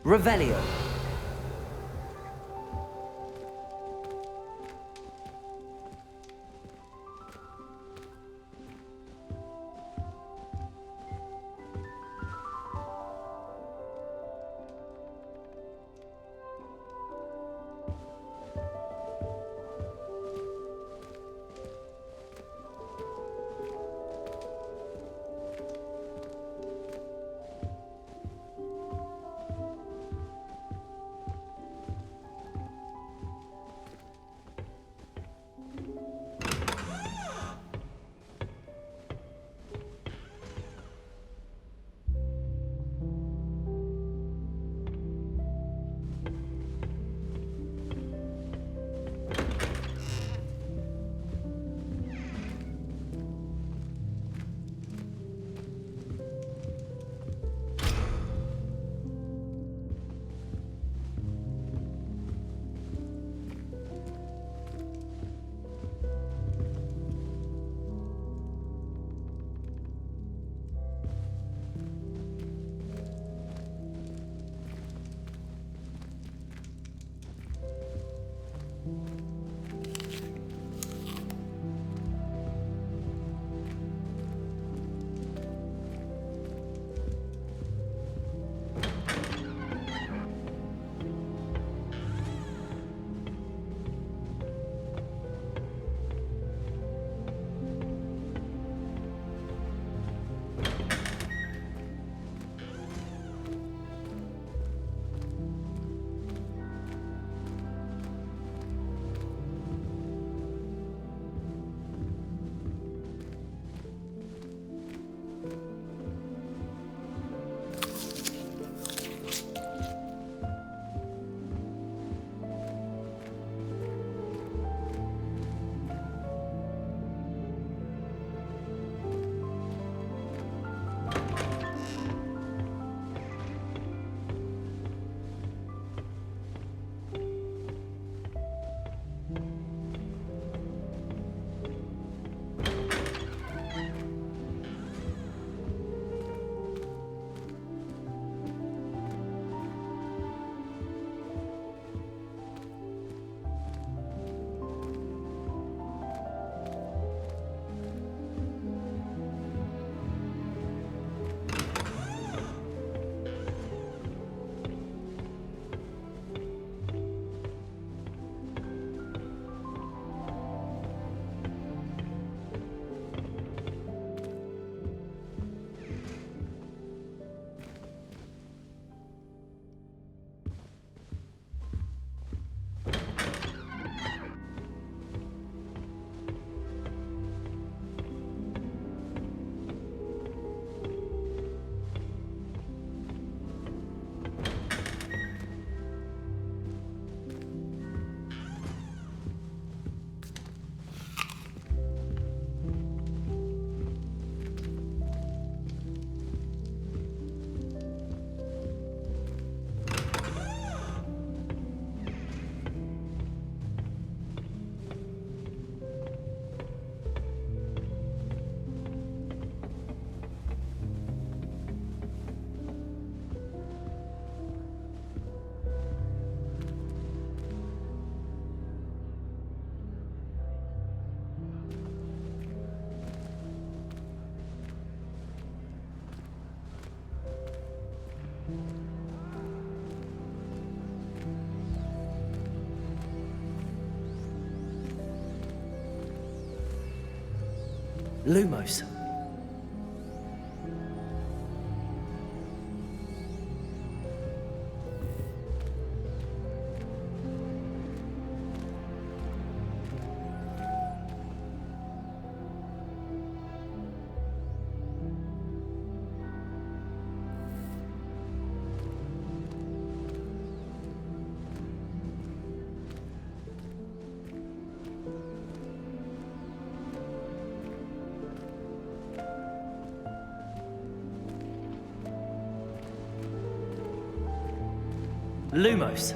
Revelio. Lumos. Lumos.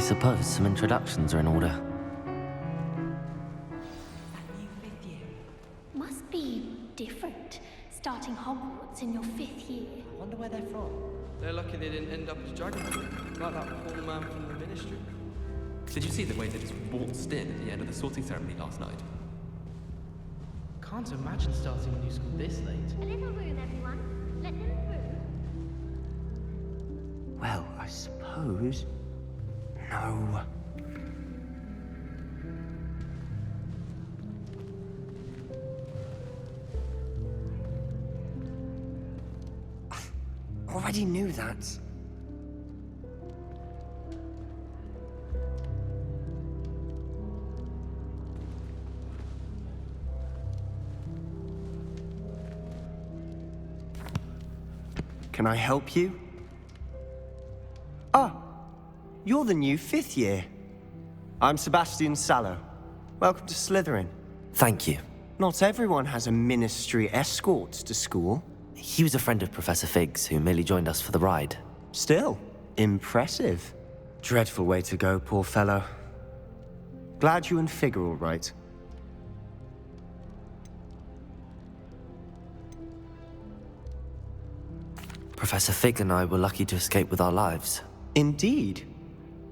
suppose some introductions are in order. Must be different, starting Hogwarts in your 5th year. I wonder where they're from. They're lucky they didn't end up as dragons, like that poor man from the Ministry. Did you see the way they just waltzed in at the end of the sorting ceremony last night? Can't imagine starting a new school this late. A little room, everyone. Let them through. Well, I suppose... No. Already knew that. Can I help you? Ah, you're the new 5th year. I'm Sebastian Sallow. Welcome to Slytherin. Thank you. Not everyone has a ministry escort to school. He was a friend of Professor Fig's who merely joined us for the ride. Still, impressive. Dreadful way to go, poor fellow. Glad you and Fig are all right. Professor Fig and I were lucky to escape with our lives. Indeed.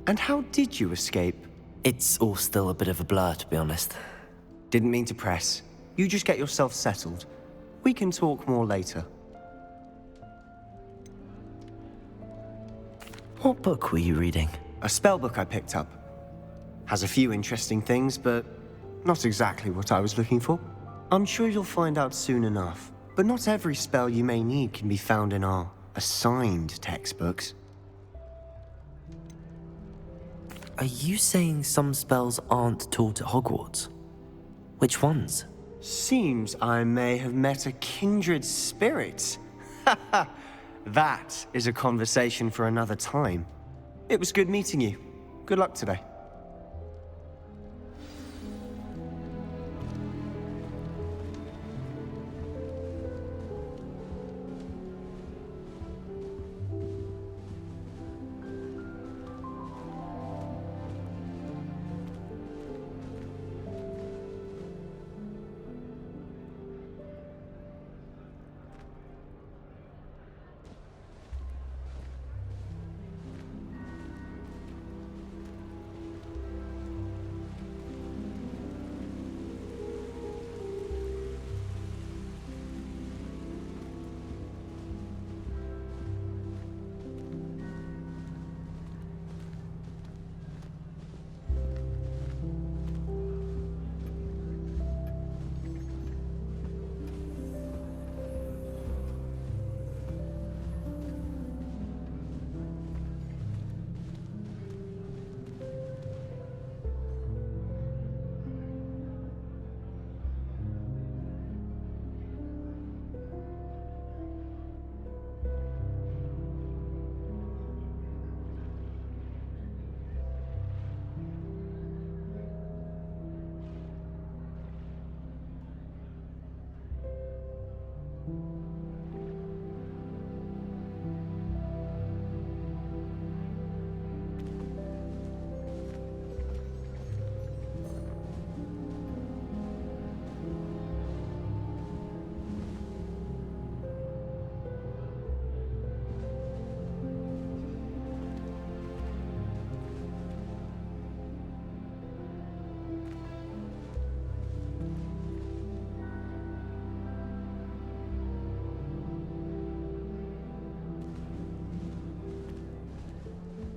And how did you escape? It's all still a bit of a blur, to be honest. Didn't mean to press. You just get yourself settled. We can talk more later. What book were you reading? A spellbook I picked up. Has a few interesting things, but not exactly what I was looking for. I'm sure you'll find out soon enough. But not every spell you may need can be found in our assigned textbooks. Are you saying some spells aren't taught at Hogwarts? Which ones? Seems I may have met a kindred spirit. That is a conversation for another time. It was good meeting you. Good luck today.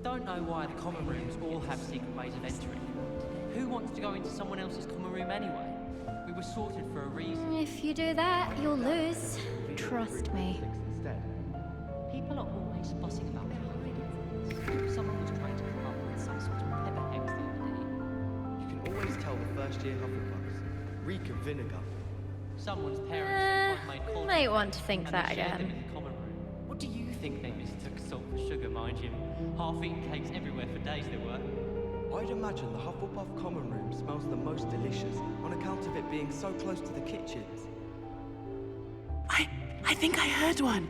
Don't know why the common rooms all have secret ways of entering. Who wants to go into someone else's common room anyway? We were sorted for a reason. If you do that, you'll lose. Trust me. People are always fussing about behind. Someone was trying to come up with some sort of clever hex the other day. You can always tell the first year Hufflepuffs. Reek of vinegar. Someone's parents had made calls. Might want to think and that they shared them again. in the common room. What do you think they mistook salt for sugar, mind you? Half-eaten cakes everywhere for days they were. I'd imagine the Hufflepuff common room smells the most delicious on account of it being so close to the kitchens. I think I heard one.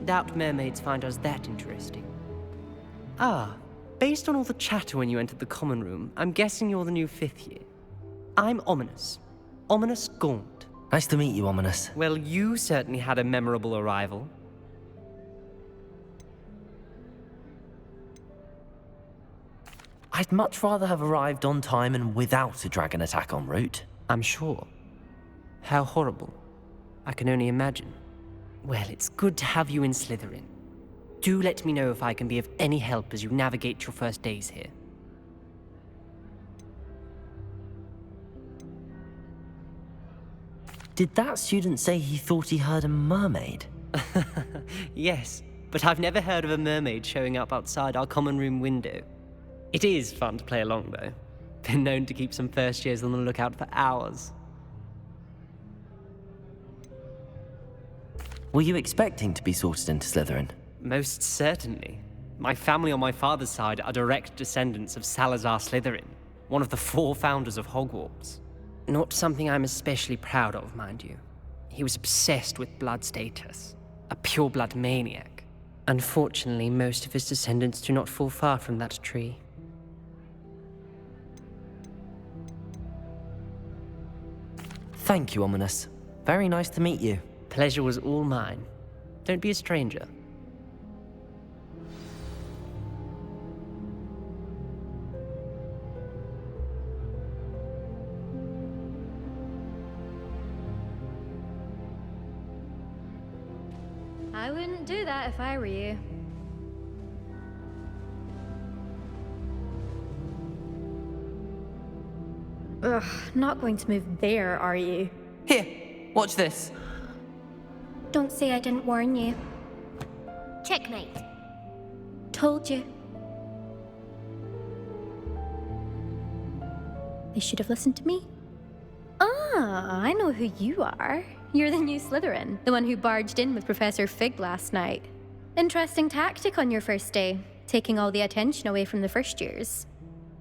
Doubt mermaids find us that interesting. Ah, based on all the chatter when you entered the common room, I'm guessing you're the new 5th year. I'm Ominous. Ominous Gaunt. Nice to meet you, Ominous. Well, you certainly had a memorable arrival. I'd much rather have arrived on time and without a dragon attack en route. I'm sure. How horrible. I can only imagine. Well, it's good to have you in Slytherin. Do let me know if I can be of any help as you navigate your first days here. Did that student say he thought he heard a mermaid? Yes, but I've never heard of a mermaid showing up outside our common room window. It is fun to play along, though. Been known to keep some first years on the lookout for hours. Were you expecting to be sorted into Slytherin? Most certainly. My family on my father's side are direct descendants of Salazar Slytherin, one of the 4 founders of Hogwarts. Not something I'm especially proud of, mind you. He was obsessed with blood status, a pure-blood maniac. Unfortunately, most of his descendants do not fall far from that tree. Thank you, Ominous. Very nice to meet you. Pleasure was all mine. Don't be a stranger. I wouldn't do that if I were you. Ugh, not going to move there, are you? Here, watch this. Don't say I didn't warn you. Checkmate. Told you. They should have listened to me. Ah, I know who you are. You're the new Slytherin, the one who barged in with Professor Fig last night. Interesting tactic on your first day, taking all the attention away from the first years.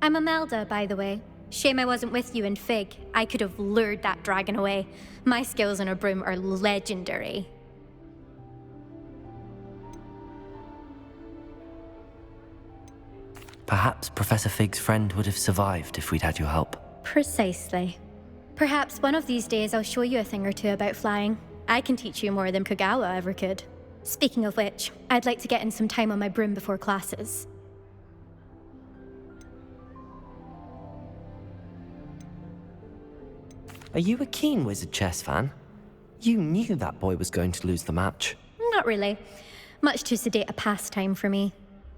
I'm Imelda, by the way. Shame I wasn't with you in Fig. I could have lured that dragon away. My skills on a broom are legendary. Perhaps Professor Fig's friend would have survived if we'd had your help. Precisely. Perhaps one of these days I'll show you a thing or two about flying. I can teach you more than Kogawa ever could. Speaking of which, I'd like to get in some time on my broom before classes. Are you a keen Wizard chess fan? You knew that boy was going to lose the match. Not really. Much too sedate a pastime for me.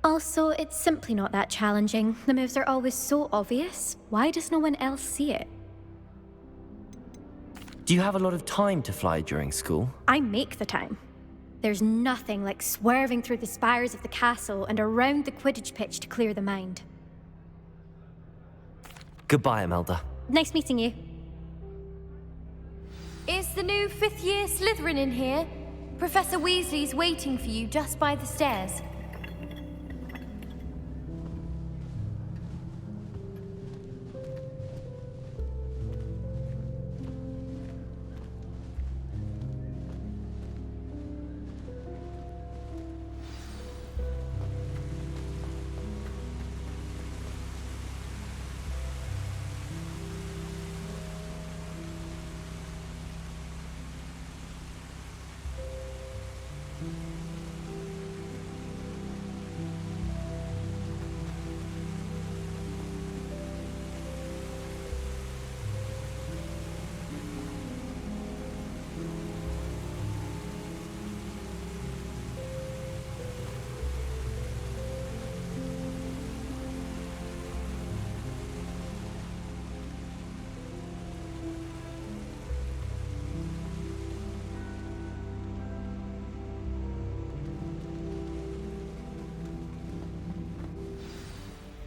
Also, it's simply not that challenging. The moves are always so obvious. Why does no one else see it? Do you have a lot of time to fly during school? I make the time. There's nothing like swerving through the spires of the castle and around the Quidditch pitch to clear the mind. Goodbye, Imelda. Nice meeting you. Is the new 5th year Slytherin in here? Professor Weasley's waiting for you just by the stairs.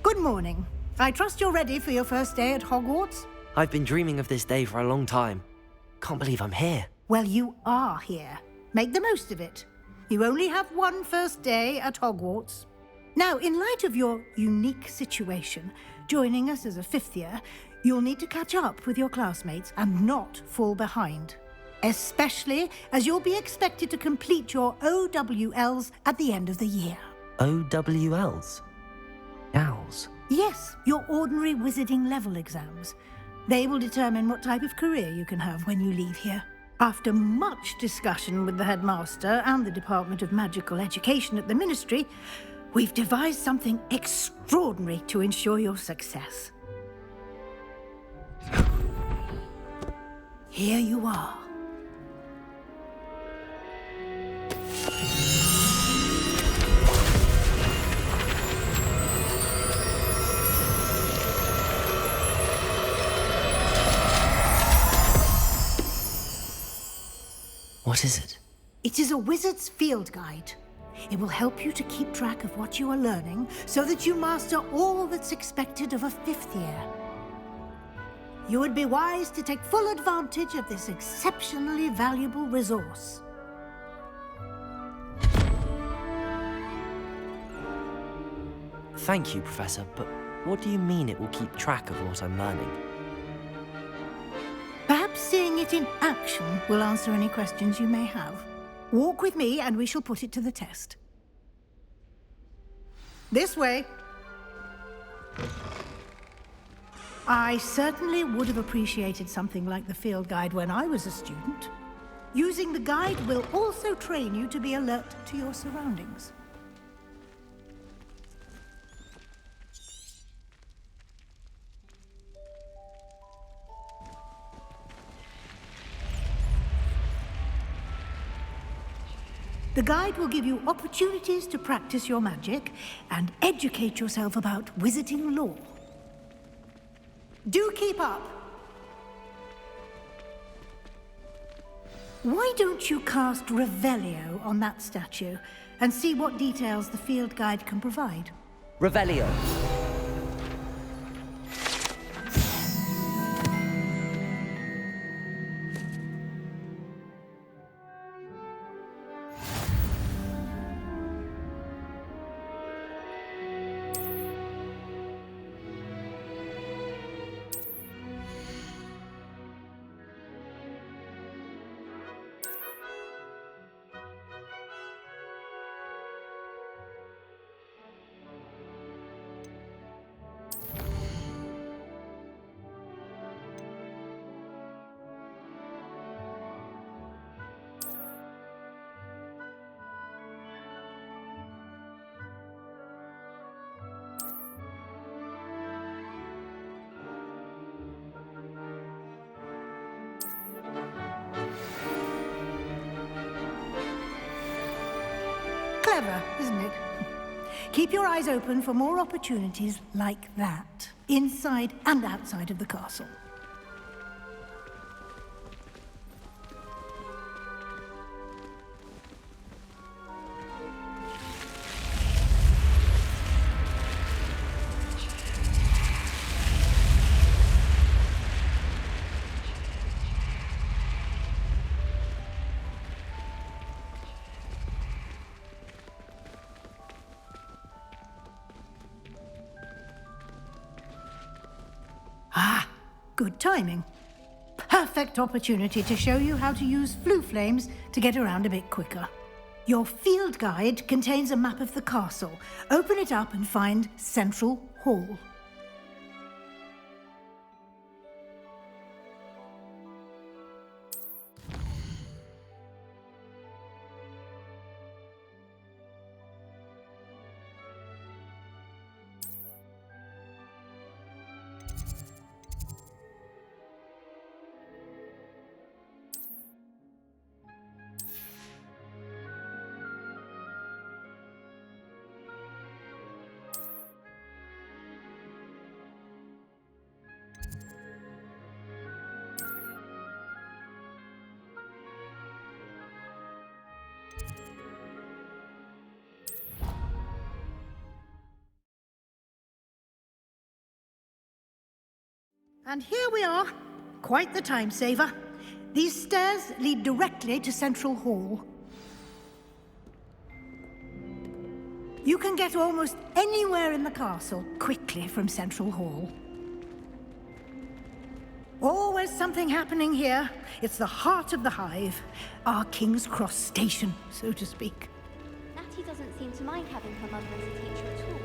Good morning. I trust you're ready for your first day at Hogwarts? I've been dreaming of this day for a long time. Can't believe I'm here. Well, you are here. Make the most of it. You only have one first day at Hogwarts. Now, in light of your unique situation, joining us as a 5th year, you'll need to catch up with your classmates and not fall behind. especially as you'll be expected to complete your OWLs at the end of the year. OWLs? Owls? Yes, your ordinary wizarding level exams. They will determine what type of career you can have when you leave here. After much discussion with the headmaster and the Department of Magical Education at the Ministry, we've devised something extraordinary to ensure your success. Here you are. What is it? It is a wizard's field guide. It will help you to keep track of what you are learning so that you master all that's expected of a 5th year. You would be wise to take full advantage of this exceptionally valuable resource. Thank you, Professor, but what do you mean it will keep track of what I'm learning? Perhaps seeing it in action will answer any questions you may have. Walk with me and we shall put it to the test. This way. I certainly would have appreciated something like the field guide when I was a student. Using the guide will also train you to be alert to your surroundings. The guide will give you opportunities to practice your magic and educate yourself about wizarding lore. Do keep up! Why don't you cast Revelio on that statue and see what details the field guide can provide? Revelio. Clever, isn't it? Keep your eyes open for more opportunities like that, inside and outside of the castle. Good timing. Perfect opportunity to show you how to use flue flames to get around a bit quicker. Your field guide contains a map of the castle. Open it up and find Central Hall. And here we are. Quite the time saver. These stairs lead directly to Central Hall. You can get almost anywhere in the castle quickly from Central Hall. Always something happening here. It's the heart of the hive. Our King's Cross station, so to speak. Natty doesn't seem to mind having her mother as a teacher at all.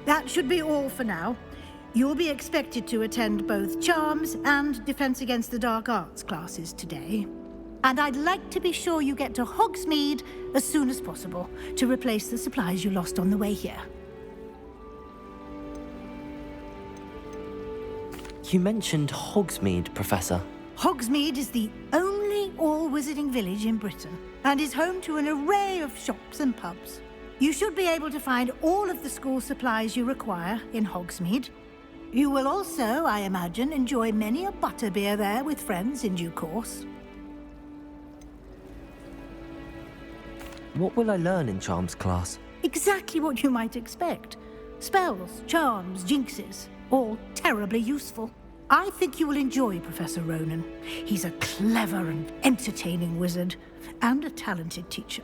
That should be all for now. You'll be expected to attend both Charms and Defense Against the Dark Arts classes today. And I'd like to be sure you get to Hogsmeade as soon as possible to replace the supplies you lost on the way here. You mentioned Hogsmeade, Professor. Hogsmeade is the only all-wizarding village in Britain and is home to an array of shops and pubs. You should be able to find all of the school supplies you require in Hogsmeade. You will also, I imagine, enjoy many a butterbeer there with friends in due course. What will I learn in Charms class? Exactly what you might expect. Spells, charms, jinxes, all terribly useful. I think you will enjoy Professor Ronan. He's a clever and entertaining wizard, and a talented teacher.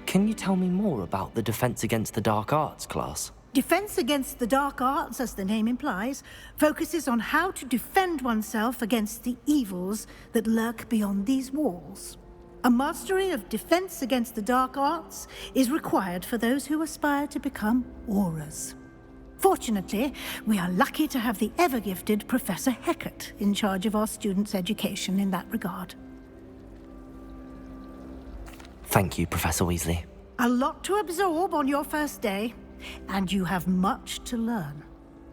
Can you tell me more about the Defense Against the Dark Arts class? Defense Against the Dark Arts, as the name implies, focuses on how to defend oneself against the evils that lurk beyond these walls. A mastery of Defense Against the Dark Arts is required for those who aspire to become Aurors. Fortunately, we are lucky to have the ever-gifted Professor Hecat in charge of our students' education in that regard. Thank you, Professor Weasley. A lot to absorb on your first day, and you have much to learn.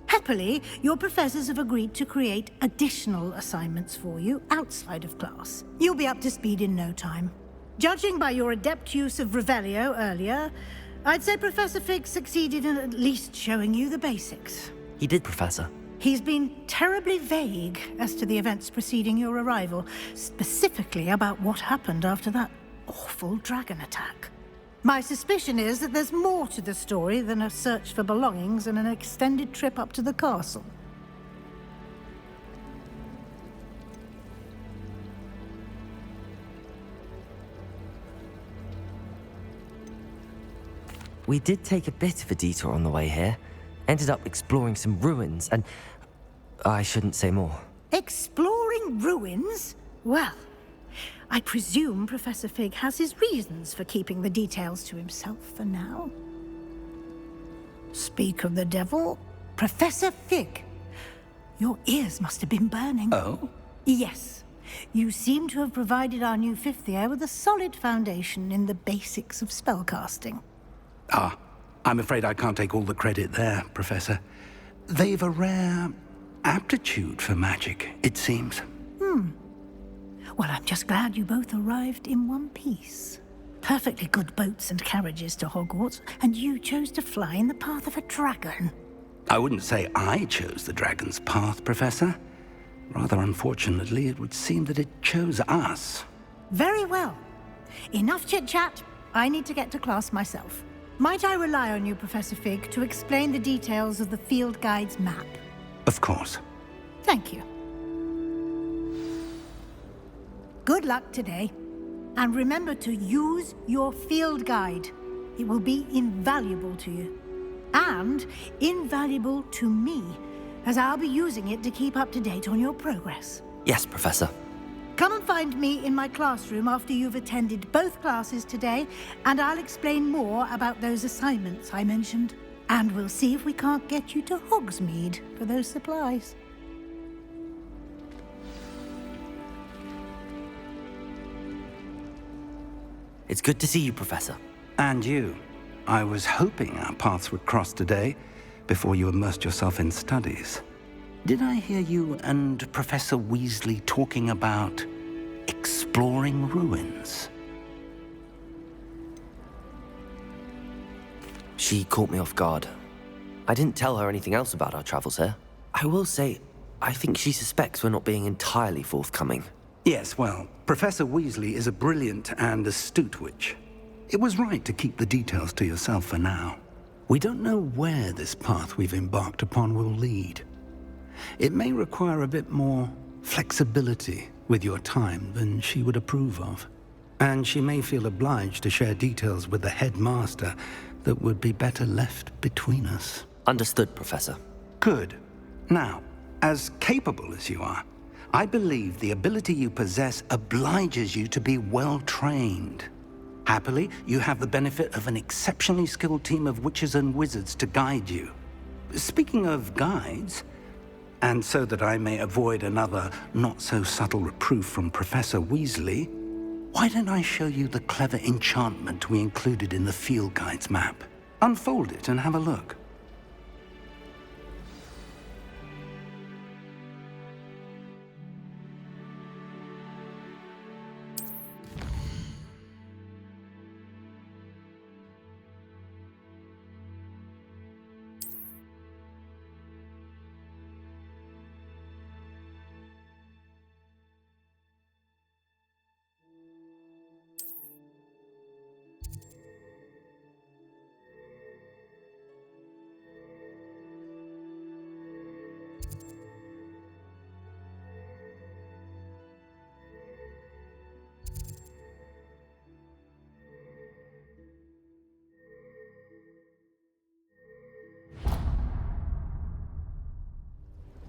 Happily, your professors have agreed to create additional assignments for you outside of class. You'll be up to speed in no time. Judging by your adept use of Revelio earlier, I'd say Professor Fig succeeded in at least showing you the basics. He did, Professor. He's been terribly vague as to the events preceding your arrival, specifically about what happened after that awful dragon attack. My suspicion is that there's more to the story than a search for belongings and an extended trip up to the castle. We did take a bit of a detour on the way here. Ended up exploring some ruins and... I shouldn't say more. Exploring ruins? Well, I presume Professor Fig has his reasons for keeping the details to himself for now. Speak of the devil, Professor Fig. Your ears must have been burning. Oh? Yes. You seem to have provided our new fifth year with a solid foundation in the basics of spellcasting. Ah, I'm afraid I can't take all the credit there, Professor. They've a rare aptitude for magic, it seems. Well, I'm just glad you both arrived in one piece. Perfectly good boats and carriages to Hogwarts, and you chose to fly in the path of a dragon. I wouldn't say I chose the dragon's path, Professor. Rather unfortunately, it would seem that it chose us. Very well. Enough chit-chat. I need to get to class myself. Might I rely on you, Professor Fig, to explain the details of the field guide's map? Of course. Thank you. Good luck today. And remember to use your field guide. It will be invaluable to you. And invaluable to me, as I'll be using it to keep up to date on your progress. Yes, Professor. Come and find me in my classroom after you've attended both classes today, and I'll explain more about those assignments I mentioned. And we'll see if we can't get you to Hogsmeade for those supplies. It's good to see you, Professor. And you. I was hoping our paths would cross today, before you immersed yourself in studies. Did I hear you and Professor Weasley talking about exploring ruins? She caught me off guard. I didn't tell her anything else about our travels here. I will say, I think she suspects we're not being entirely forthcoming. Yes, well, Professor Weasley is a brilliant and astute witch. It was right to keep the details to yourself for now. We don't know where this path we've embarked upon will lead. It may require a bit more flexibility with your time than she would approve of. And she may feel obliged to share details with the headmaster that would be better left between us. Understood, Professor. Good. Now, as capable as you are, I believe the ability you possess obliges you to be well trained. Happily, you have the benefit of an exceptionally skilled team of witches and wizards to guide you. Speaking of guides, and so that I may avoid another not-so-subtle reproof from Professor Weasley, why don't I show you the clever enchantment we included in the field guide's map? Unfold it and have a look.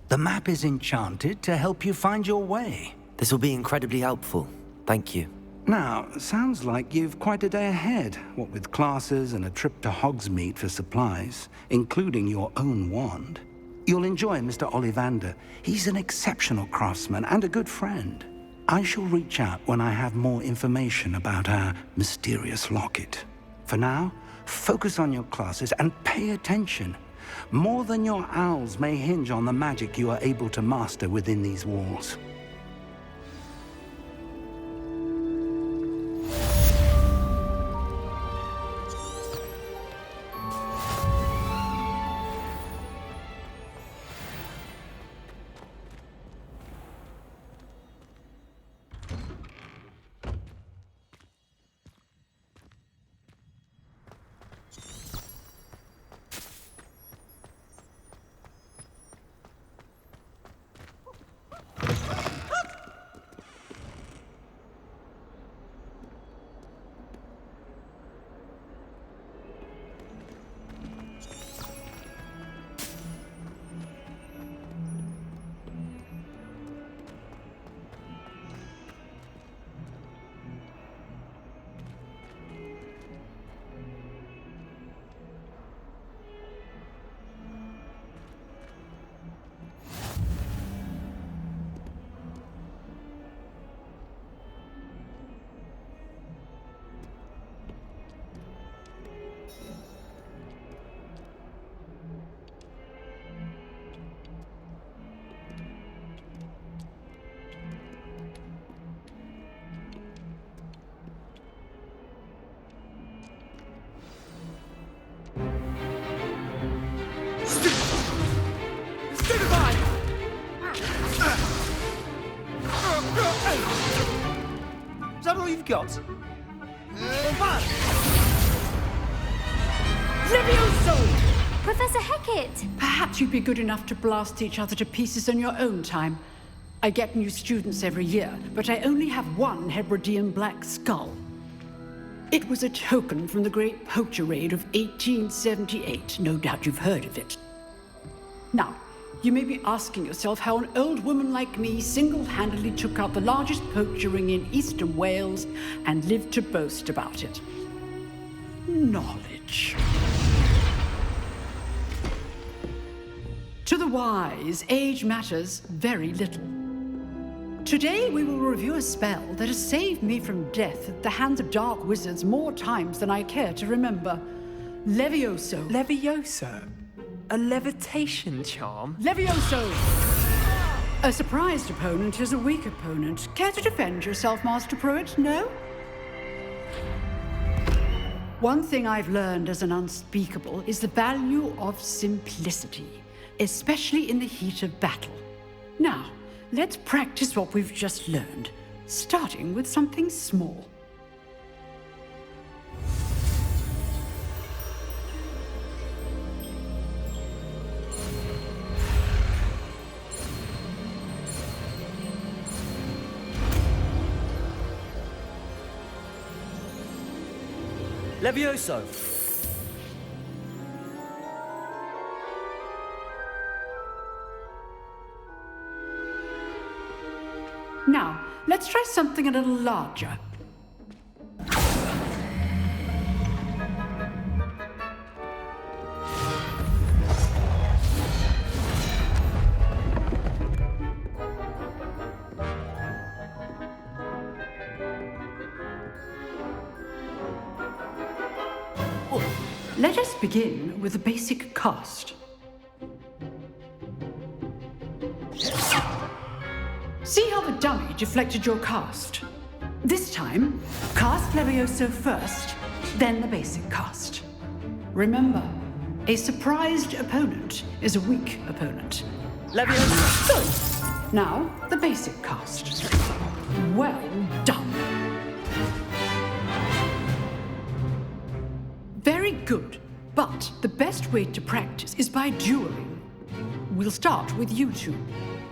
The map is enchanted to help you find your way. This will be incredibly helpful. Thank you. Now, sounds like you've quite a day ahead, what with classes and a trip to Hogsmeade for supplies, including your own wand. You'll enjoy Mr. Ollivander. He's an exceptional craftsman and a good friend. I shall reach out when I have more information about our mysterious locket. For now, focus on your classes and pay attention. More than your owls may hinge on the magic you are able to master within these walls. Is that all you've got? Levioso! Professor Hecat! Perhaps you'd be good enough to blast each other to pieces in your own time. I get new students every year, but I only have one Hebridean black skull. It was a token from the Great Poacher Raid of 1878. No doubt you've heard of it. Now, you may be asking yourself how an old woman like me single-handedly took out the largest poacher ring in eastern Wales and lived to boast about it. Knowledge. To the wise, age matters very little. Today we will review a spell that has saved me from death at the hands of dark wizards more times than I care to remember. Levioso. Levioso? A levitation charm? Levioso! A surprised opponent is a weak opponent. Care to defend yourself, Master Pruitt? No? One thing I've learned as an unspeakable is the value of simplicity, especially in the heat of battle. Now, let's practice what we've just learned, starting with something small. Levioso! Now, let's try something a little larger. Let us begin with the basic cast. See how the dummy deflected your cast? This time, cast Levioso first, then the basic cast. Remember, a surprised opponent is a weak opponent. Levioso! Good! Now, the basic cast. Well done. Very good, but the best way to practice is by dueling. We'll start with you two.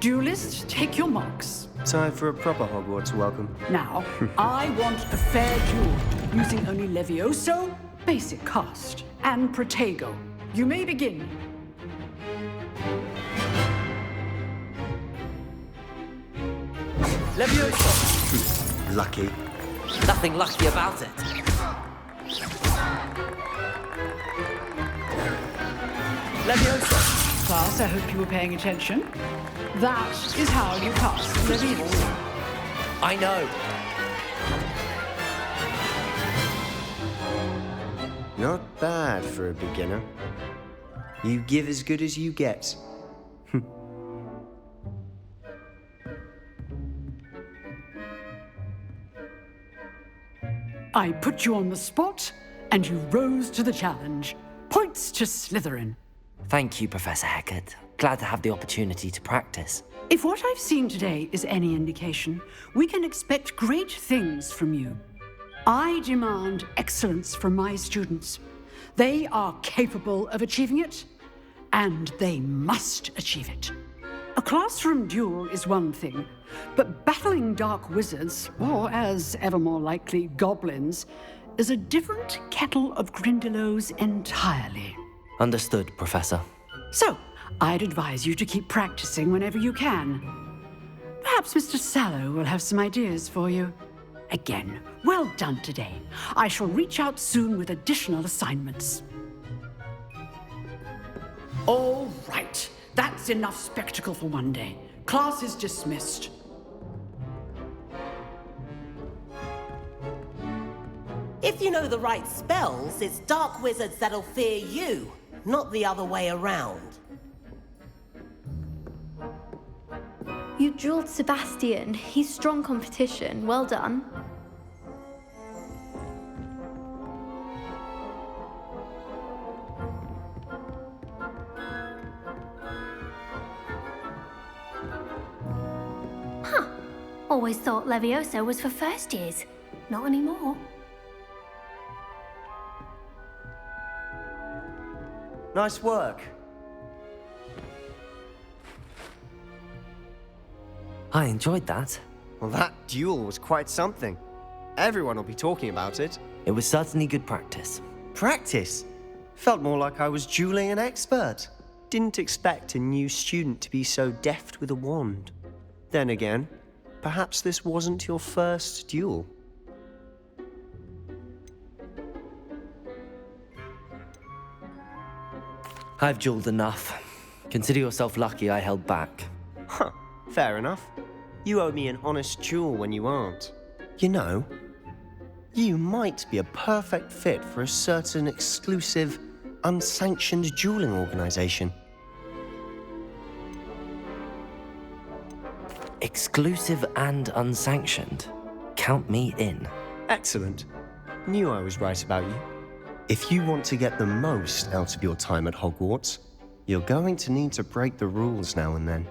Duelists, take your marks. Time for a proper Hogwarts welcome. Now, I want a fair duel, using only Levioso, basic cast, and Protego. You may begin. Levioso! Lucky. Nothing lucky about it. Levioso. Class, I hope you were paying attention. That is how you cast Levioso. I know. Not bad for a beginner. You give as good as you get. I put you on the spot, and you rose to the challenge. Points to Slytherin. Thank you, Professor Hecat. Glad to have the opportunity to practice. If what I've seen today is any indication, we can expect great things from you. I demand excellence from my students. They are capable of achieving it, and they must achieve it. A classroom duel is one thing, but battling dark wizards, or as ever more likely, goblins, is a different kettle of Grindylows entirely. Understood, Professor. So, I'd advise you to keep practicing whenever you can. Perhaps Mr. Sallow will have some ideas for you. Again, well done today. I shall reach out soon with additional assignments. All right. That's enough spectacle for one day. Class is dismissed. If you know the right spells, it's dark wizards that'll fear you, not the other way around. You drilled Sebastian. He's strong competition. Well done. Huh. Always thought Levioso was for first years. Not anymore. Nice work. I enjoyed that. Well, that duel was quite something. Everyone will be talking about it. It was certainly good practice. Practice? Felt more like I was dueling an expert. Didn't expect a new student to be so deft with a wand. Then again, perhaps this wasn't your first duel. I've dueled enough. Consider yourself lucky I held back. Huh, fair enough. You owe me an honest duel when you aren't. You know, you might be a perfect fit for a certain exclusive, unsanctioned dueling organization. Exclusive and unsanctioned. Count me in. Excellent. Knew I was right about you. If you want to get the most out of your time at Hogwarts, you're going to need to break the rules now and then.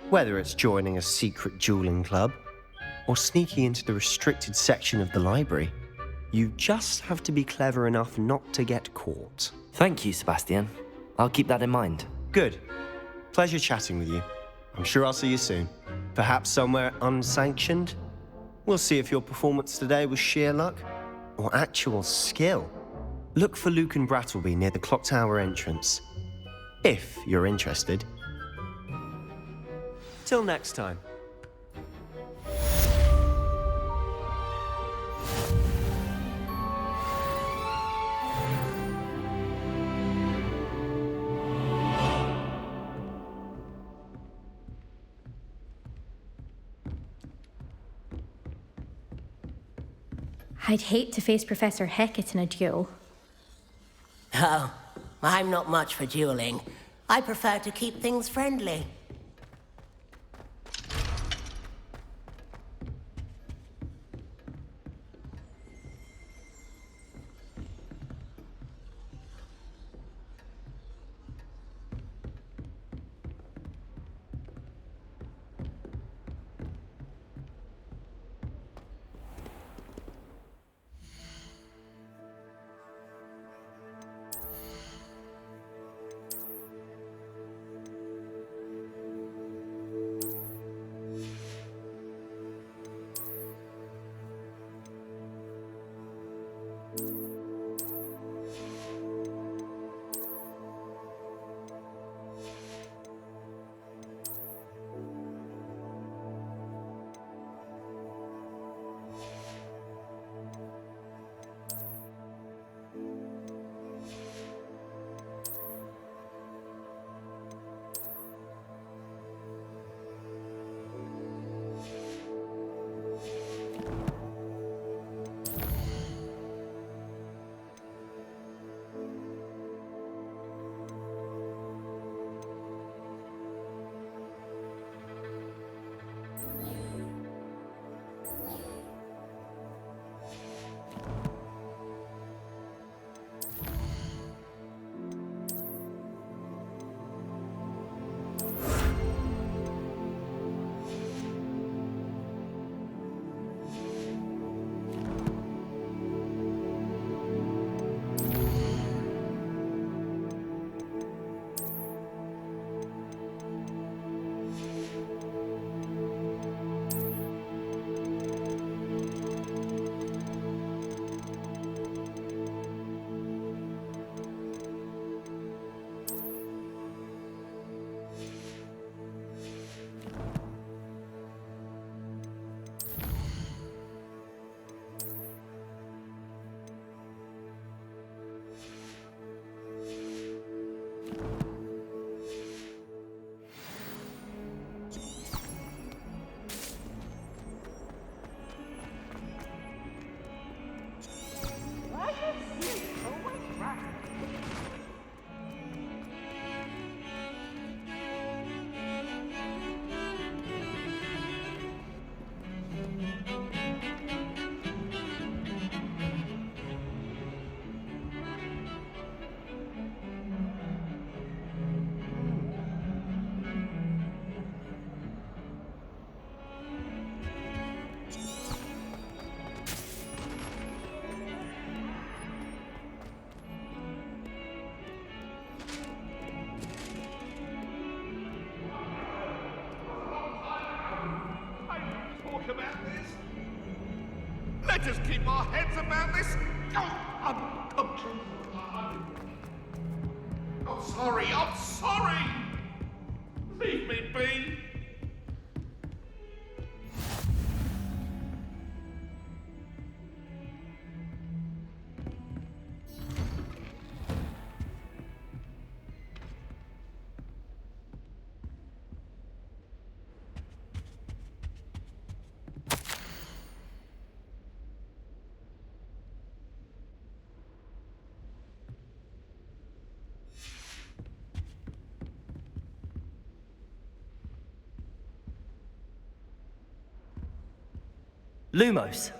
Whether it's joining a secret dueling club, or sneaking into the restricted section of the library, you just have to be clever enough not to get caught. Thank you, Sebastian. I'll keep that in mind. Good. Pleasure chatting with you. I'm sure I'll see you soon. Perhaps somewhere unsanctioned? We'll see if your performance today was sheer luck, or actual skill. Look for Luke and Brattleby near the clock tower entrance. If you're interested. Till next time. I'd hate to face Professor Hecat in a duel. Oh, I'm not much for dueling. I prefer to keep things friendly. Let us keep our heads about this. I'm sorry, I'm sorry. Leave me be. Lumos.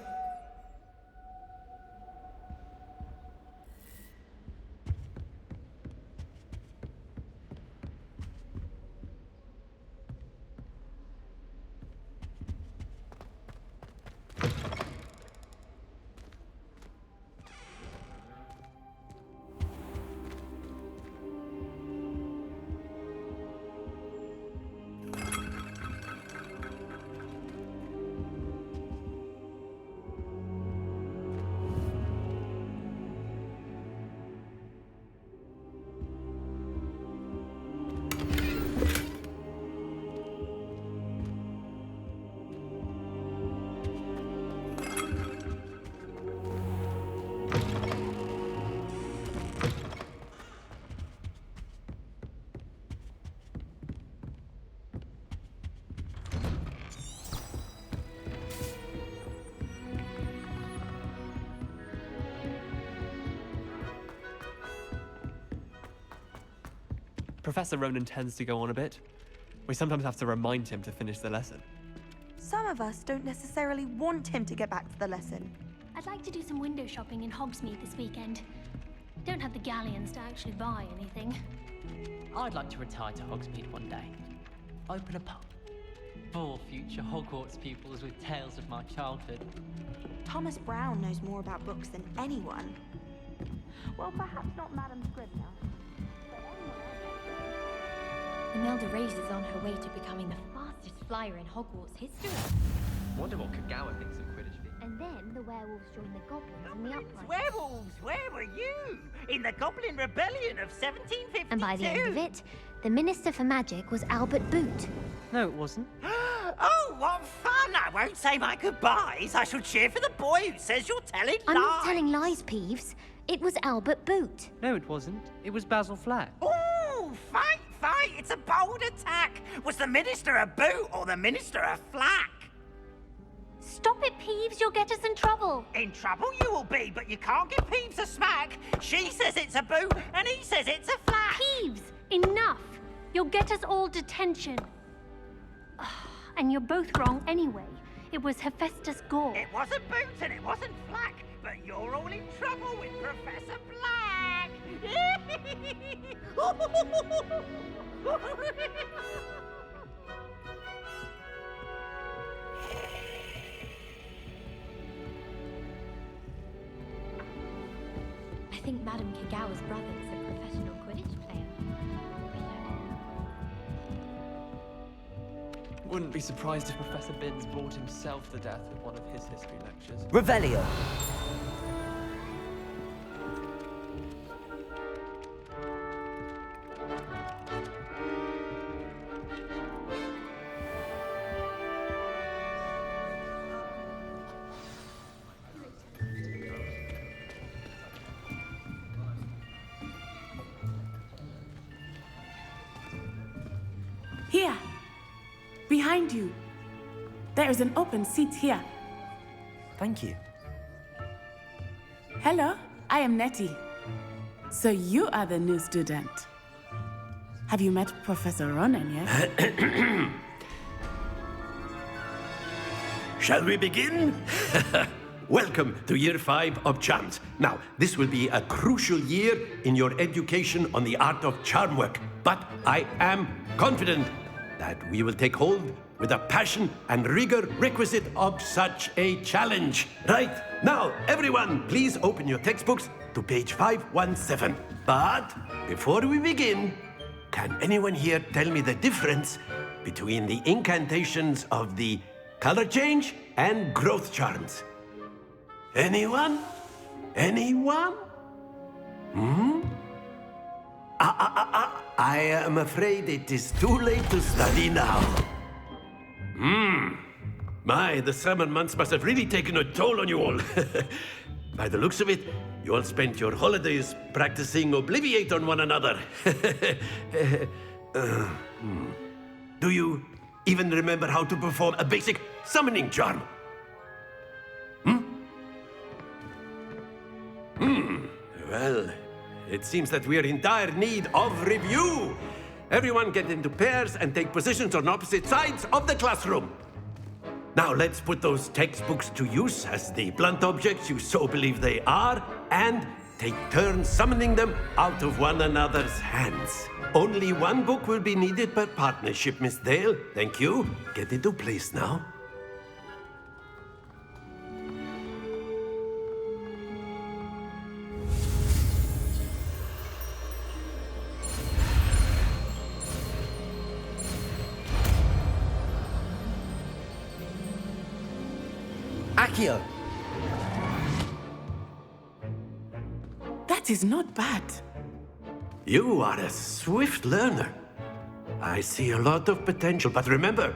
Professor Ronan tends to go on a bit. We sometimes have to remind him to finish the lesson. Some of us don't necessarily want him to get back to the lesson. I'd like to do some window shopping in Hogsmeade this weekend. Don't have the galleons to actually buy anything. I'd like to retire to Hogsmeade one day. Open a pub. For future Hogwarts pupils with tales of my childhood. Thomas Brown knows more about books than anyone. Well, perhaps not Madame Scribner. Imelda Reyes is on her way to becoming the fastest flyer in Hogwarts history. Wonder what Kagawa thinks of Quidditch. And then the werewolves join the goblins in the uprising. Werewolves, where were you? In the Goblin Rebellion of 1752. And by the end of it, the Minister for Magic was Albert Boot. No, it wasn't. Oh, what fun! I won't say my goodbyes. I shall cheer for the boy who says you're telling I'm lies. not telling lies, Peeves. It was Albert Boot. No, it wasn't. It was Basil Flack. Ooh, fight! It's a bold attack. Was the Minister a boot or the Minister a flack? Stop it, Peeves. You'll get us in trouble. In trouble you will be, but you can't give Peeves a smack. She says it's a boot, and he says it's a flack. Peeves, enough. You'll get us all detention. And you're both wrong anyway. It was Hephaestus Gore. It wasn't boot and it wasn't flack, but you're all in trouble with Professor Black. I think Madame Kagawa's brother is a professional Quidditch player. Wouldn't be surprised if Professor Binns bored himself to death with one of his history lectures. Revelio. Here! Behind you. There is an open seat here. Thank you. Hello, I am Nettie. So you are the new student. Have you met Professor Ronan yet? Shall we begin? Welcome to Year 5 of Charms. Now, this will be a crucial year in your education on the art of charm work, but I am confident that we will take hold with the passion and rigor requisite of such a challenge. Right, now, everyone, please open your textbooks to page 517. But before we begin, can anyone here tell me the difference between the incantations of the color change and growth charms? Anyone? Anyone? I am afraid it is too late to study now. My, the summer months must have really taken a toll on you all. By the looks of it, you all spent your holidays practicing Obliviate on one another. Do you even remember how to perform a basic summoning charm? Well, it seems that we are in dire need of review. Everyone get into pairs and take positions on opposite sides of the classroom. Now let's put those textbooks to use as the blunt objects you so believe they are, and take turns summoning them out of one another's hands. Only one book will be needed per partnership, Miss Dale. Thank you. Get into place now. Accio. That is not bad. You are a swift learner. I see a lot of potential, but remember,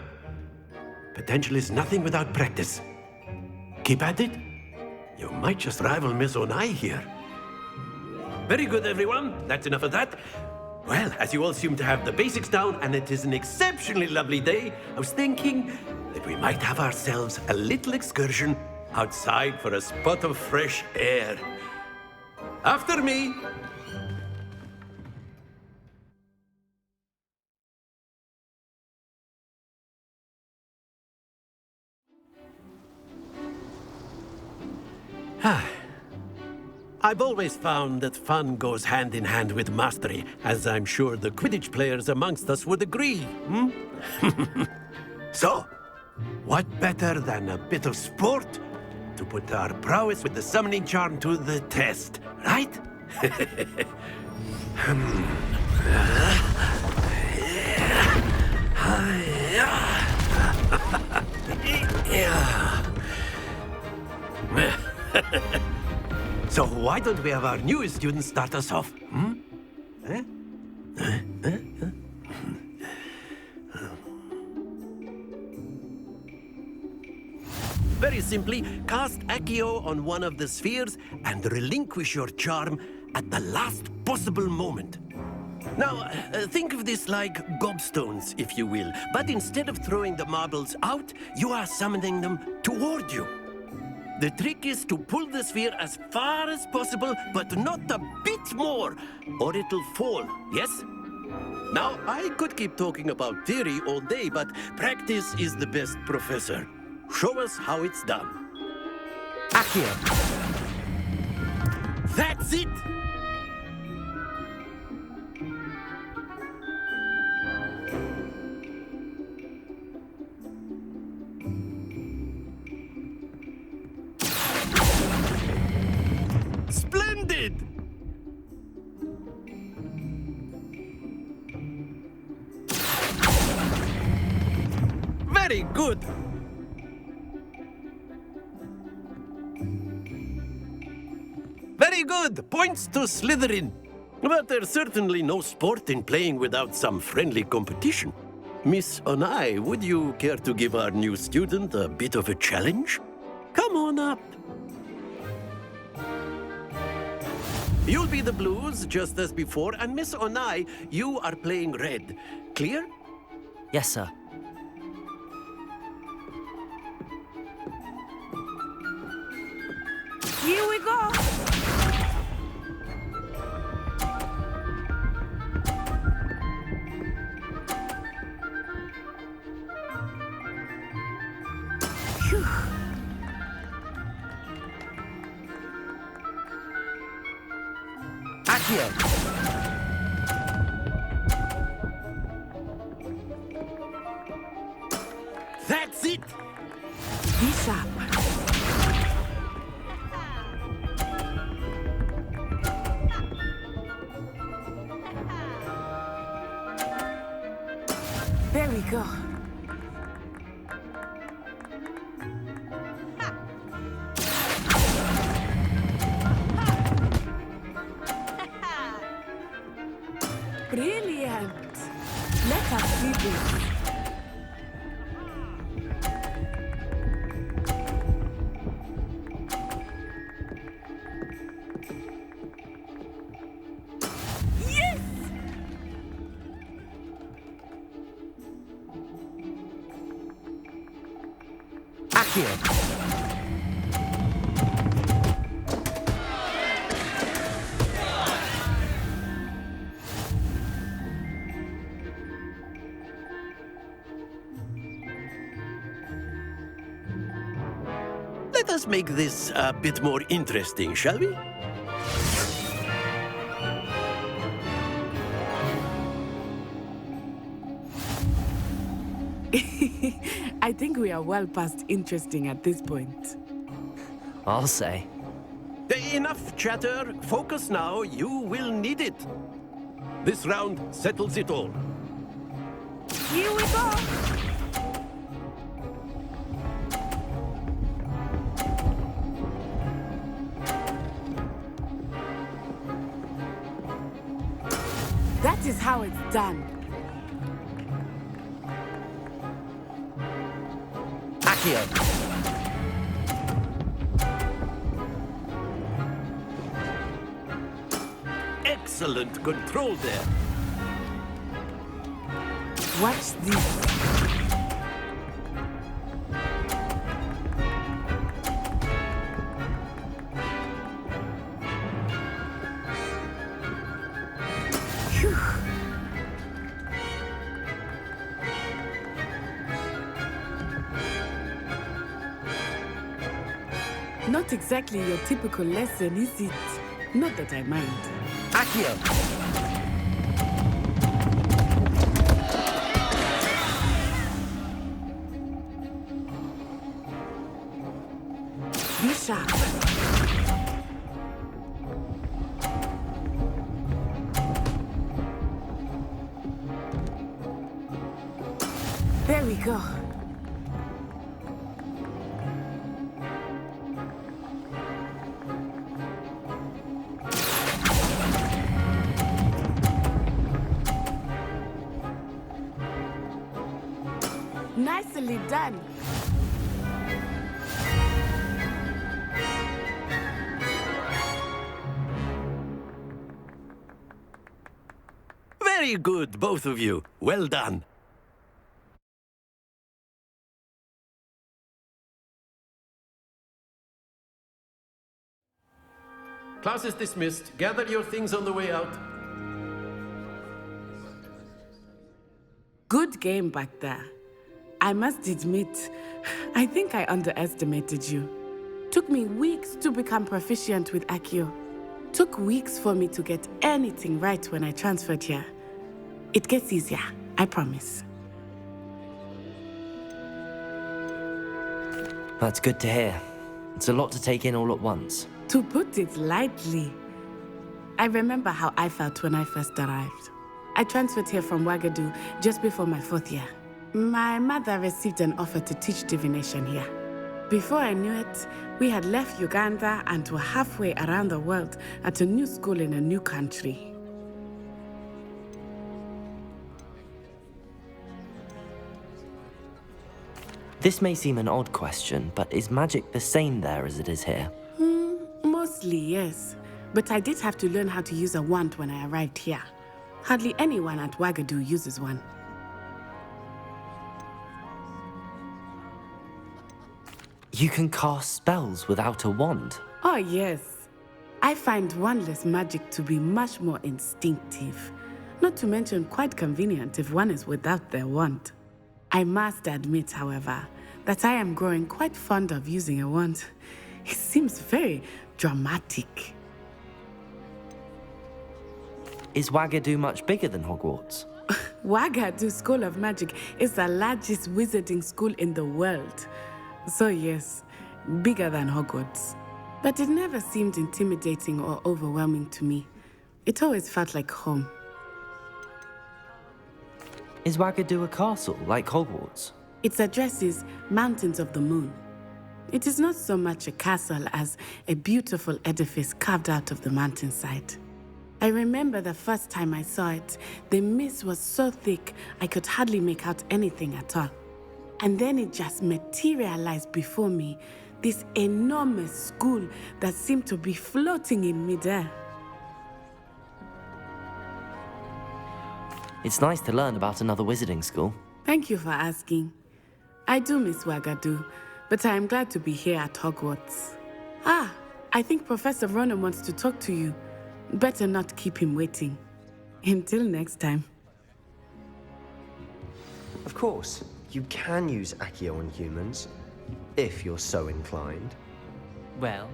potential is nothing without practice. Keep at it. You might just rival Miss Onai here. Very good, everyone. That's enough of that. Well, as you all seem to have the basics down, and it is an exceptionally lovely day, I was thinking that we might have ourselves a little excursion outside for a spot of fresh air. After me. I've always found that fun goes hand in hand with mastery, as I'm sure the Quidditch players amongst us would agree, hmm? So, what better than a bit of sport to put our prowess with the summoning charm to the test, right? So why don't we have our newest student start us off? Hmm? Very simply, cast Accio on one of the spheres and relinquish your charm at the last possible moment. Now, think of this like gobstones, if you will, but instead of throwing the marbles out, you are summoning them toward you. The trick is to pull the sphere as far as possible, but not a bit more, or it'll fall, yes? Now, I could keep talking about theory all day, but practice is the best professor. Show us how it's done. Accio. That's it! Splendid! Very good! Very good! Points to Slytherin. But there's certainly no sport in playing without some friendly competition. Miss Onai, would you care to give our new student a bit of a challenge? Come on up. You'll be the blues, just as before, and Miss Onai, you are playing red. Clear? Yes, sir. Here we go! Phew. Accio! That's it! Be sharp. There we go. Brilliant! Let us see this. Yes! Accio! Let us make this a bit more interesting, shall we? I think we are well past interesting at this point. I'll say. Enough chatter. Focus now. You will need it. This round settles it all. Here we go! That is how it's done. Accio! Excellent control there. Watch this. Phew. Not exactly your typical lesson, is it? Not that I mind. Accio! Be sharp. There we go. Nicely done. Very good, both of you. Well done. Class is dismissed. Gather your things on the way out. Good game back there. I must admit, I think I underestimated you. Took me weeks to become proficient with Accio. Took weeks for me to get anything right when I transferred here. It gets easier, I promise. That's good to hear. It's a lot to take in all at once. To put it lightly, I remember how I felt when I first arrived. I transferred here from Ouagadougou just before my 4th year. My mother received an offer to teach divination here. Before I knew it, we had left Uganda and were halfway around the world at a new school in a new country. This may seem an odd question, but is magic the same there as it is here? Mostly, yes. But I did have to learn how to use a wand when I arrived here. Hardly anyone at Ouagadougou uses one. You can cast spells without a wand? Oh, yes. I find wandless magic to be much more instinctive. Not to mention quite convenient if one is without their wand. I must admit, however, that I am growing quite fond of using a wand. It seems very dramatic. Is Ouagadougou much bigger than Hogwarts? Ouagadougou School of Magic is the largest wizarding school in the world. So yes, bigger than Hogwarts. But it never seemed intimidating or overwhelming to me. It always felt like home. Is Ouagadougou a castle, like Hogwarts? Its address is Mountains of the Moon. It is not so much a castle as a beautiful edifice carved out of the mountainside. I remember the first time I saw it, the mist was so thick I could hardly make out anything at all. And then it just materialized before me, this enormous school that seemed to be floating in midair. It's nice to learn about another wizarding school. Thank you for asking. I do miss Ouagadougou, but I am glad to be here at Hogwarts. Ah, I think Professor Ronan wants to talk to you. Better not keep him waiting. Until next time. Of course, you can use Accio on humans, if you're so inclined. Well,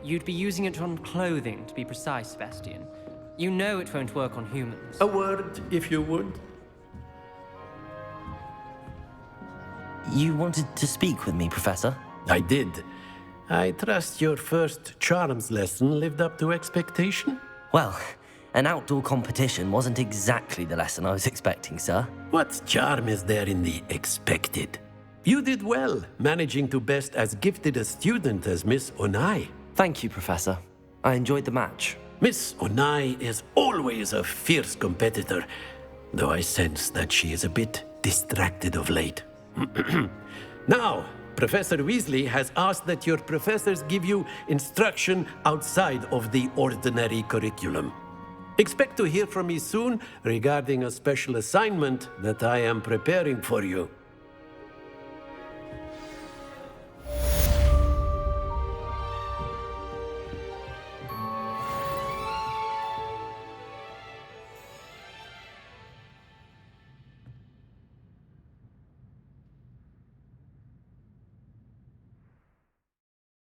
you'd be using it on clothing, to be precise, Sebastian. You know it won't work on humans. A word, if you would. You wanted to speak with me, Professor? I did. I trust your first charms lesson lived up to expectation? Well, an outdoor competition wasn't exactly the lesson I was expecting, sir. What charm is there in the expected? You did well, managing to best as gifted a student as Miss Onai. Thank you, Professor. I enjoyed the match. Miss Onai is always a fierce competitor, though I sense that she is a bit distracted of late. Now, Professor Weasley has asked that your professors give you instruction outside of the ordinary curriculum. Expect to hear from me soon regarding a special assignment that I am preparing for you.